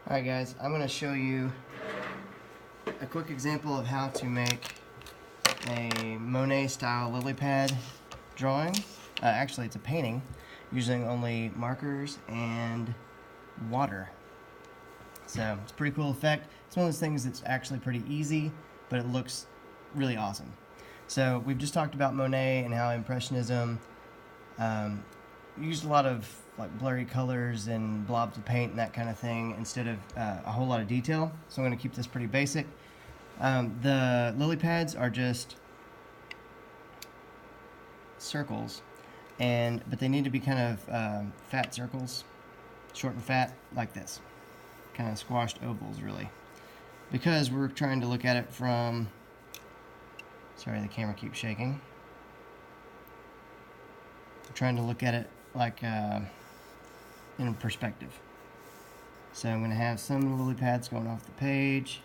Alright guys, I'm going to show you a quick example of how to make a Monet style lily pad drawing. Actually it's a painting using only markers and water. So it's a pretty cool effect. It's one of those things that's actually pretty easy, but it looks really awesome. So we've just talked about Monet and how Impressionism used a lot of like blurry colors and blobs of paint and that kind of thing instead of a whole lot of detail. So I'm going to keep this pretty basic. The lily pads are just circles, but they need to be kind of fat circles, short and fat, like this. Kind of squashed ovals, really. Because we're trying to look at it from... Sorry, the camera keeps shaking. We're trying to look at it like in perspective. So I'm going to have some lily pads going off the page.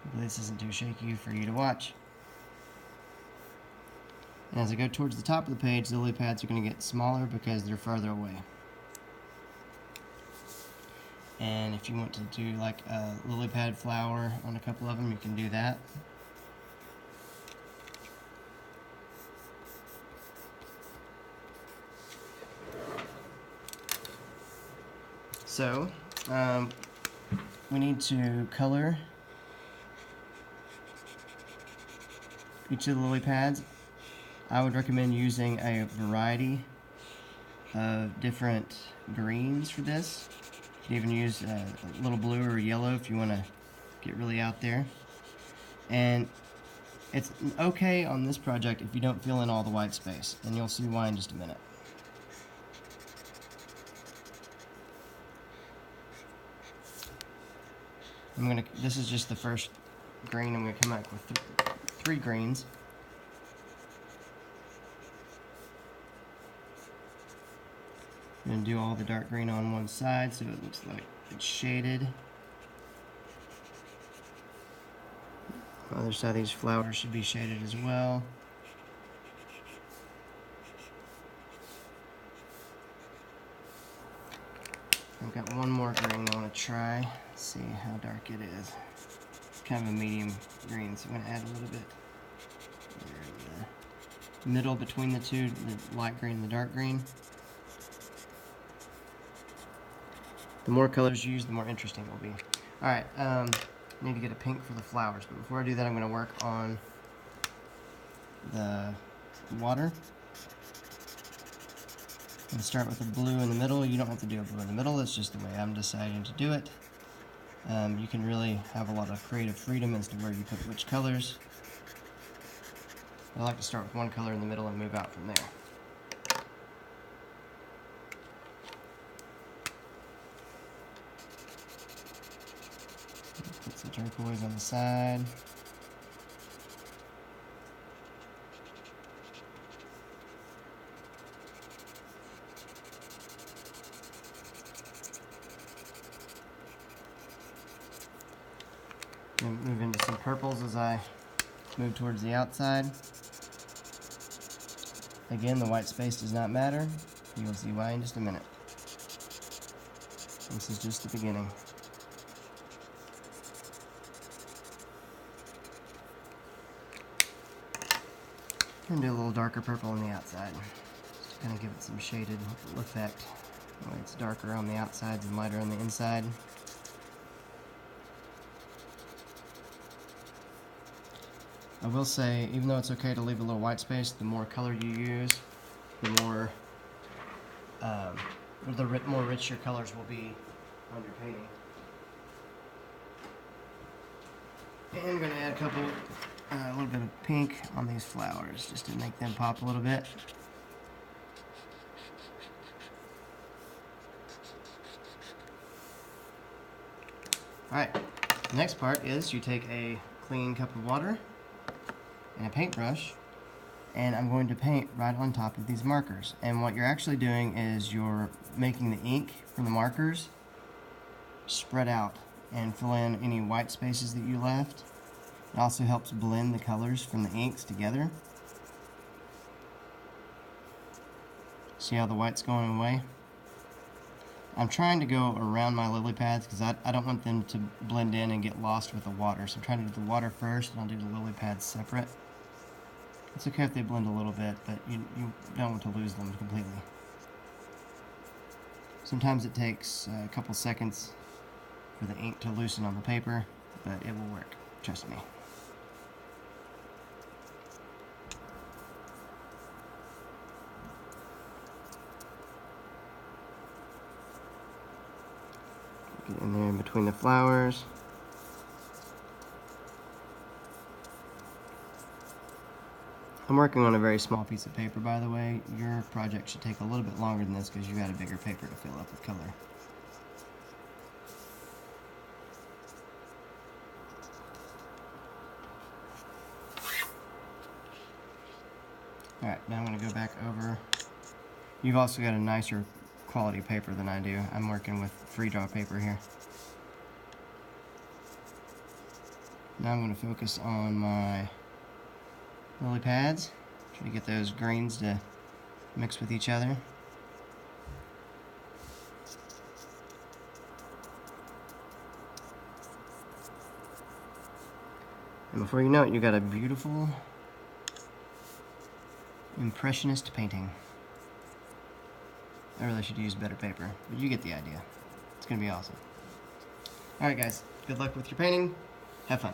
Hopefully this isn't too shaky for you to watch. And as I go towards the top of the page, the lily pads are going to get smaller because they're farther away. And if you want to do like a lily pad flower on a couple of them, you can do that. So, we need to color each of the lily pads. I would recommend using a variety of different greens for this. You can even use a little blue or yellow if you want to get really out there. And it's okay on this project if you don't fill in all the white space, and you'll see why in just a minute. This is just the first green. I'm going to come back with three greens. I'm going to do all the dark green on one side so it looks like it's shaded. The other side of these flowers should be shaded as well. I've got one more green I want to try. See how dark it is. It's kind of a medium green, so I'm going to add a little bit there in the middle between the two, the light green and the dark green. The more colors you use, the more interesting it will be. Alright, I need to get a pink for the flowers, but before I do that, I'm going to work on the water. I'm going to start with a blue in the middle. You don't have to do a blue in the middle, that's just the way I'm deciding to do it. You can really have a lot of creative freedom as to where you put which colors. I like to start with one color in the middle and move out from there. Put some turquoise on the side. And move into some purples as I move towards the outside. Again, the white space does not matter. You'll see why in just a minute. This is just the beginning. I'm going to do a little darker purple on the outside. Just to kind of give it some shaded effect. That way it's darker on the outsides and lighter on the inside. I will say, even though it's okay to leave a little white space, the more color you use, the more rich your colors will be on your painting. And I'm going to add a little bit of pink on these flowers, just to make them pop a little bit. Alright, the next part is you take a clean cup of water and a paintbrush, and I'm going to paint right on top of these markers. And what you're actually doing is you're making the ink from the markers spread out and fill in any white spaces that you left. It also helps blend the colors from the inks together. See how the white's going away? I'm trying to go around my lily pads because I don't want them to blend in and get lost with the water. So I'm trying to do the water first, and I'll do the lily pads separate. It's okay if they blend a little bit, but you don't want to lose them completely. Sometimes it takes a couple seconds for the ink to loosen on the paper, but it will work, trust me. Get in there in between the flowers. I'm working on a very small piece of paper, by the way. Your project should take a little bit longer than this because you got a bigger paper to fill up with color. Alright, now I'm going to go back over. You've also got a nicer quality paper than I do. I'm working with free draw paper here. Now I'm going to focus on my lily pads. Try to get those greens to mix with each other. And before you know it, you got a beautiful impressionist painting. I really should use better paper, but you get the idea. It's going to be awesome. Alright guys, good luck with your painting. Have fun.